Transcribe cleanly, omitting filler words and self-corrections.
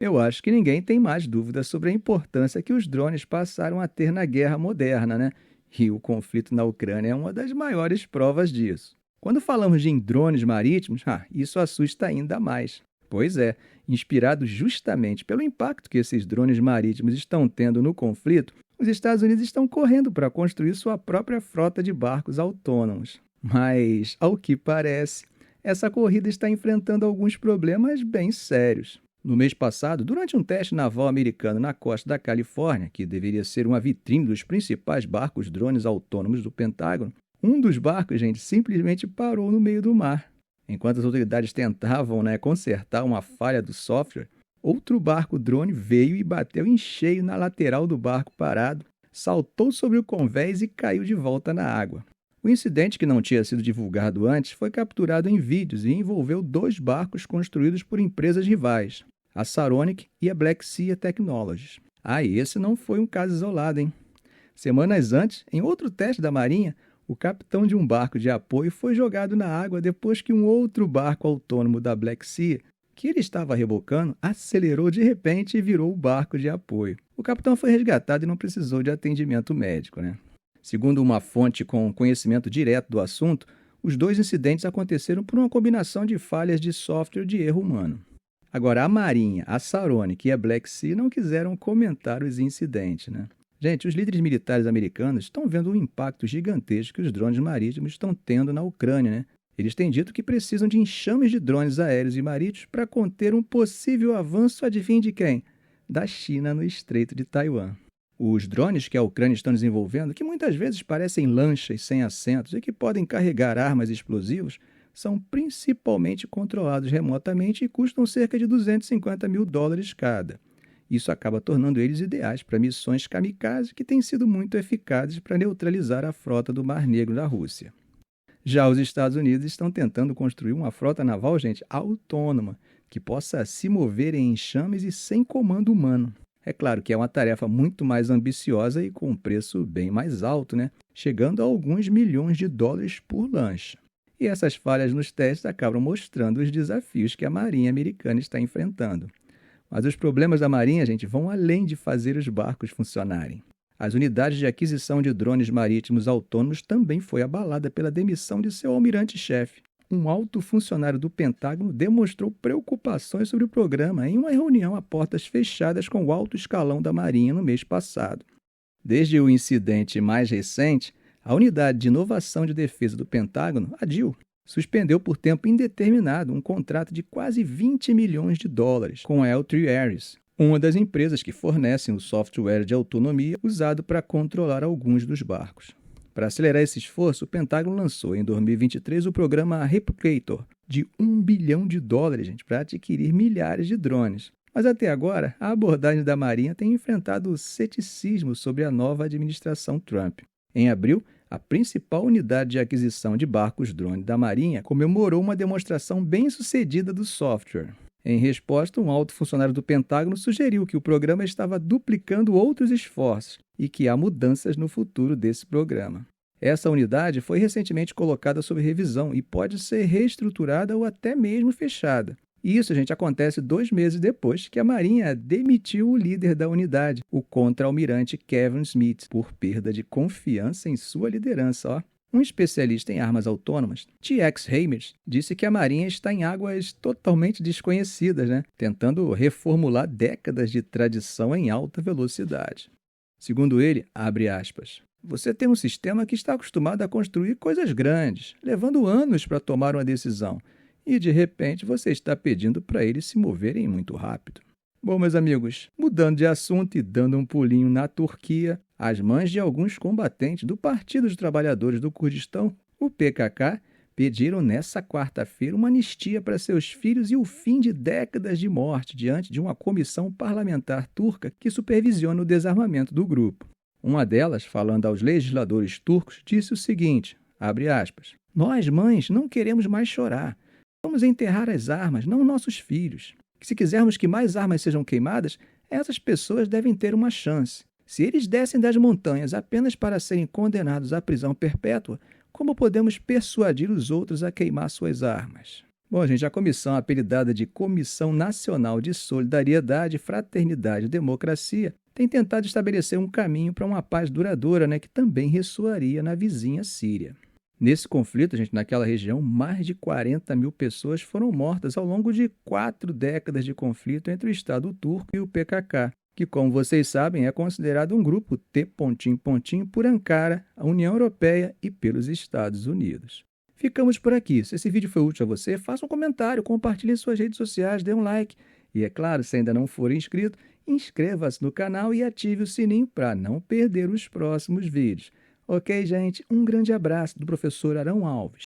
Eu acho que ninguém tem mais dúvida sobre a importância que os drones passaram a ter na guerra moderna, né? E o conflito na Ucrânia é uma das maiores provas disso. Quando falamos de drones marítimos, isso assusta ainda mais. Pois é, inspirado justamente pelo impacto que esses drones marítimos estão tendo no conflito, os Estados Unidos estão correndo para construir sua própria frota de barcos autônomos. Mas, ao que parece, essa corrida está enfrentando alguns problemas bem sérios. No mês passado, durante um teste naval americano na costa da Califórnia, que deveria ser uma vitrine dos principais barcos drones autônomos do Pentágono, um dos barcos, gente, simplesmente parou no meio do mar. Enquanto as autoridades tentavam, consertar uma falha do software, outro barco drone veio e bateu em cheio na lateral do barco parado, saltou sobre o convés e caiu de volta na água. O incidente, que não tinha sido divulgado antes, foi capturado em vídeos e envolveu 2 barcos construídos por empresas rivais, a Saronic e a Black Sea Technologies. E esse não foi um caso isolado, hein? Semanas antes, em outro teste da Marinha, o capitão de um barco de apoio foi jogado na água depois que um outro barco autônomo da Black Sea, que ele estava rebocando, acelerou de repente e virou o barco de apoio. O capitão foi resgatado e não precisou de atendimento médico, né? Segundo uma fonte com conhecimento direto do assunto, os 2 incidentes aconteceram por uma combinação de falhas de software e de erro humano. Agora, a Marinha, a Saronic e a Black Sea não quiseram comentar os incidentes, né? Gente, os líderes militares americanos estão vendo o impacto gigantesco que os drones marítimos estão tendo na Ucrânia, né? Eles têm dito que precisam de enxames de drones aéreos e marítimos para conter um possível avanço, adivinha de quem? Da China no Estreito de Taiwan. Os drones que a Ucrânia está desenvolvendo, que muitas vezes parecem lanchas sem assentos e que podem carregar armas e explosivos, são principalmente controlados remotamente e custam cerca de $250 mil cada. Isso acaba tornando eles ideais para missões kamikaze que têm sido muito eficazes para neutralizar a frota do Mar Negro da Rússia. Já os Estados Unidos estão tentando construir uma frota naval, gente, autônoma, que possa se mover em enxames e sem comando humano. É claro que é uma tarefa muito mais ambiciosa e com um preço bem mais alto, né? Chegando a alguns milhões de dólares por lancha. E essas falhas nos testes acabam mostrando os desafios que a Marinha americana está enfrentando. Mas os problemas da Marinha, gente, vão além de fazer os barcos funcionarem. As unidades de aquisição de drones marítimos autônomos também foi abalada pela demissão de seu almirante-chefe. Um alto funcionário do Pentágono demonstrou preocupações sobre o programa em uma reunião a portas fechadas com o alto escalão da Marinha no mês passado. Desde o incidente mais recente, a Unidade de Inovação de Defesa do Pentágono, a DIL, suspendeu por tempo indeterminado um contrato de quase $20 milhões com a L3 Harris, uma das empresas que fornecem o software de autonomia usado para controlar alguns dos barcos. Para acelerar esse esforço, o Pentágono lançou em 2023 o programa Replicator, de $1 bilhão, gente, para adquirir milhares de drones. Mas até agora, a abordagem da Marinha tem enfrentado ceticismo sobre a nova administração Trump. Em abril, a principal unidade de aquisição de barcos drone da Marinha comemorou uma demonstração bem-sucedida do software. Em resposta, um alto funcionário do Pentágono sugeriu que o programa estava duplicando outros esforços e que há mudanças no futuro desse programa. Essa unidade foi recentemente colocada sob revisão e pode ser reestruturada ou até mesmo fechada. E isso, gente, acontece 2 meses depois que a Marinha demitiu o líder da unidade, o contra-almirante Kevin Smith, por perda de confiança em sua liderança. Um especialista em armas autônomas, T.X. Hamers, disse que a Marinha está em águas totalmente desconhecidas, tentando reformular décadas de tradição em alta velocidade. Segundo ele, abre aspas, você tem um sistema que está acostumado a construir coisas grandes, levando anos para tomar uma decisão, e de repente você está pedindo para eles se moverem muito rápido. Bom, meus amigos, mudando de assunto e dando um pulinho na Turquia, as mães de alguns combatentes do Partido dos Trabalhadores do Kurdistão, o PKK, pediram nesta quarta-feira uma anistia para seus filhos e o fim de décadas de morte diante de uma comissão parlamentar turca que supervisiona o desarmamento do grupo. Uma delas, falando aos legisladores turcos, disse o seguinte, abre aspas, nós, mães, não queremos mais chorar. Vamos enterrar as armas, não nossos filhos. Se quisermos que mais armas sejam queimadas, essas pessoas devem ter uma chance. Se eles descem das montanhas apenas para serem condenados à prisão perpétua, como podemos persuadir os outros a queimar suas armas? Bom, gente, a comissão apelidada de Comissão Nacional de Solidariedade, Fraternidade e Democracia tem tentado estabelecer um caminho para uma paz duradoura, né, que também ressoaria na vizinha Síria. Nesse conflito, gente, naquela região, mais de 40 mil pessoas foram mortas ao longo de 4 décadas de conflito entre o Estado turco e o PKK, que, como vocês sabem, é considerado um grupo T-, por Ankara, a União Europeia e pelos Estados Unidos. Ficamos por aqui. Se esse vídeo foi útil a você, faça um comentário, compartilhe em suas redes sociais, dê um like. E é claro, se ainda não for inscrito, inscreva-se no canal e ative o sininho para não perder os próximos vídeos. Ok, gente? Um grande abraço do professor Arão Alves.